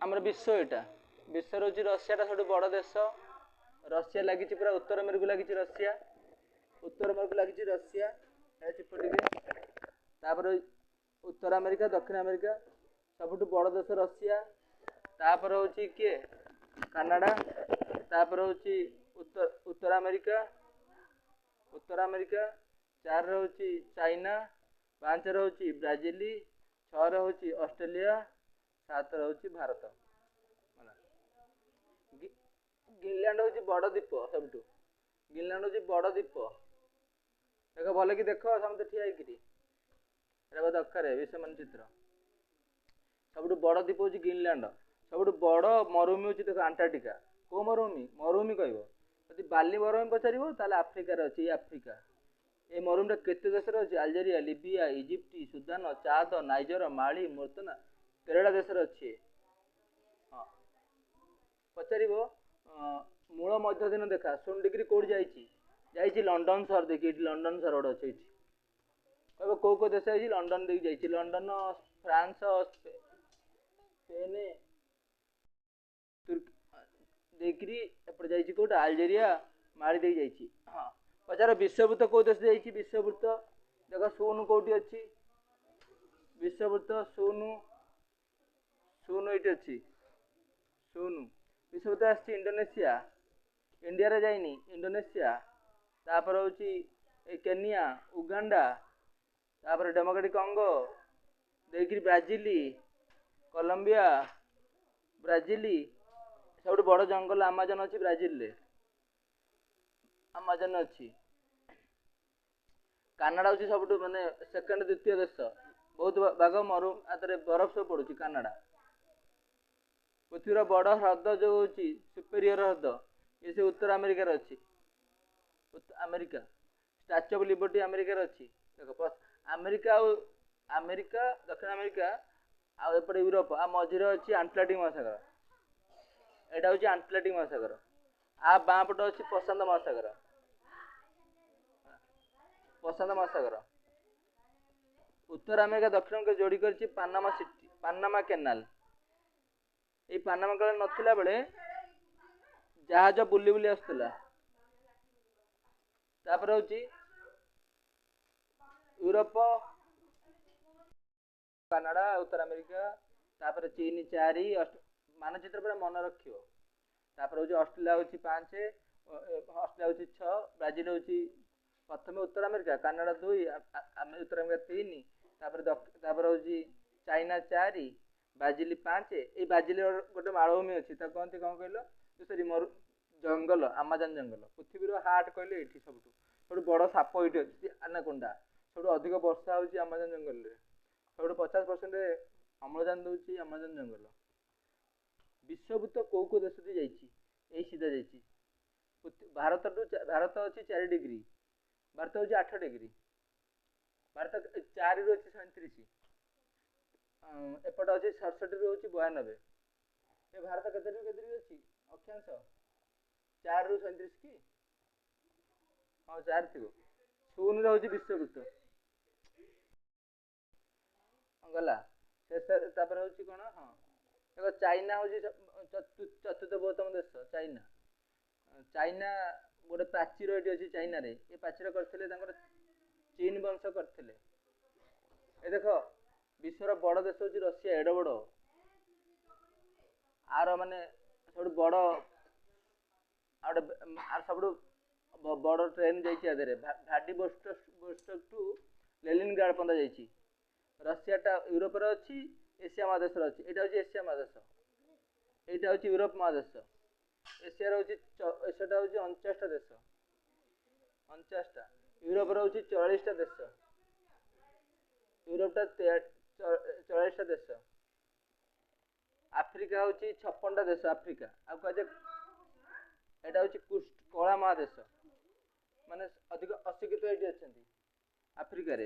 आमर विश्व यहाँ विश्व हूँ रशिया सब बड़ देश रशिया लगी पूरा उत्तर मेरु लगी रशिया उत्तर मेरु लगी रशिया चिपटे उत्तर अमेरिका दक्षिण अमेरिका सबुठ बड़ देश रशिया तापर हूँ किए कनाडा तापर हूँ उत्तर अमेरिका 4 हूँ चाइना 5 हूँ ब्राजिल 6 हूँ ऑस्ट्रेलिया 7 हूँ भारत ग्रीनलैंड हूँ बड़ द्वीप सब ग्रीनलैंड हूँ बड़ द्वीप देख भल कि देख समझे ठिया दरकार विश्व मानचित्र सब बड़ द्वीप हूँ ग्रीनलैंड सब बड़ मरुभूमि हूँ देख अंटार्कटिका कौ मरुभूमि कह बाली मरुभूमि पचार आफ्रिकार अच्छी आफ्रिका ये मरुभूमि केते देश अच्छी Algeria Libya Egypt Sudan Chad Niger Mali Mauritania 13टा देश अच्छी हाँ पचार मूल मध्य दिन देखा 16 डिग्री कौट जाइए लंडन सहर देखिए लंडन सहर गोटे अच्छे कह कौ देश है लंडन देखिए लंडन फ्रांस स्पेन देखिए एपटे जाइए कौट अल्जेरिया माली देख जाइए हाँ पचार विश्ववृत्त कौ देश जाइए विश्ववृत्त देख शून कौटी अच्छी विश्ववृत्त शून शून ये अच्छी शून विश्ववृत्त आसी इंडोनेशिया इंडिया रे जाइनी इंडोनेशिया तापर हूँ केनिया उगांडा तापर डेमोक्रेटिक कंगो देखिए ब्राजिल कोलंबिया ब्राजिल सब बड़ जंगल आमाजन अच्छी ब्राजिल आमाजन अच्छी कानाडा हूँ सब माने सेकेंड द्वितीय देश बहुत भाग मरु बरफ सब पड़ू कानाडा पृथ्वीर बड़ ह्रद जो हूँ सुपेरियर ह्रद ये से उत्तर अमेरिकार अच्छी अमेरिका स्टाच्यू ऑफ लिबर्टी अमेरिकार अच्छी देख अमेरिका अमेरिका दक्षिण अमेरिका आउटे यूरोप आ मझे अच्छी आंटलाटिक महासागर यहाँ हूँ आंटलाटिक महासागर आ बाँ पट अच्छी प्रशांत महासागर उत्तर अमेरिका दक्षिण को जोड़ी कर पानामा सिटी पानामा केनाल ये पानामा केनाल नथिला बेले जहाज बुली बुली आसुला तापर हूँ यूरोप कनाडा उत्तर अमेरिका तापर चीन 4 मानचित्र पर मन रखियो तापर हूँ ऑस्ट्रेलिया हूँ 5 ऑस्ट्रेलिया हूँ 6 ब्राजिल हूँ प्रथम उत्तर अमेरिका कनाडा 2 उत्तर अमेरिका 3 तापर हूँ चाइना 4 ब्राजिल 5 ये ब्राजिल गोटे मालभूमि अच्छी कहते कौन कहल सरी जंगल आमाजन जंगल पृथ्वीर हार्ट कहले ये सब बड़ साप ये अच्छी आनाकोंडा सब अधिक वर्षा हूँ आमाजन जंगल सब 50% अम्लजान दूसरी आमाजन जंगल विश्ववृत्त कौ कौ देश यही सीधा जाइए भारत अच्छी 4 डिग्री भारत हूँ 8 डिग्री भारत 4 रु अच्छी 37 एपट अच्छी 67 रु 92 ये भारत के डिग्री अच्छी अक्षांश 4 रु 37 कि हाँ 4 थी शून हूँ विश्ववृत्त गला तापर हूँ कौन हाँ देखो चाइना हूँ चतुर्थ बृहत्तम देश चाइना चाइना गोटे प्राचीर ये अच्छी चाइना रे ये प्राचीर करते चीन वंश करते ये देख विश्वर बड़ देश हूँ रशिया एड बड़ आर माने सब बड़ सब बड़ ट्रेन जाइए व्लादिवोस्तोक टू लेनिनग्राड पर्यंत जाइए रशिया टा यूरोप अच्छी एशिया महादेश अच्छी यहाँ हूँ एशिया महादेश यहाँ हूँ यूरोप महादेश एशिया हूँ 49टा देश 49टा यूरोप हूँ 44टा देश यूरोपटा 44टा देश आफ्रिका हूँ 56टा देश आफ्रिका आ कहे यहाँ हूँ कला महादेश माने अधिक अशिक्षित ये अच्छा आफ्रिकार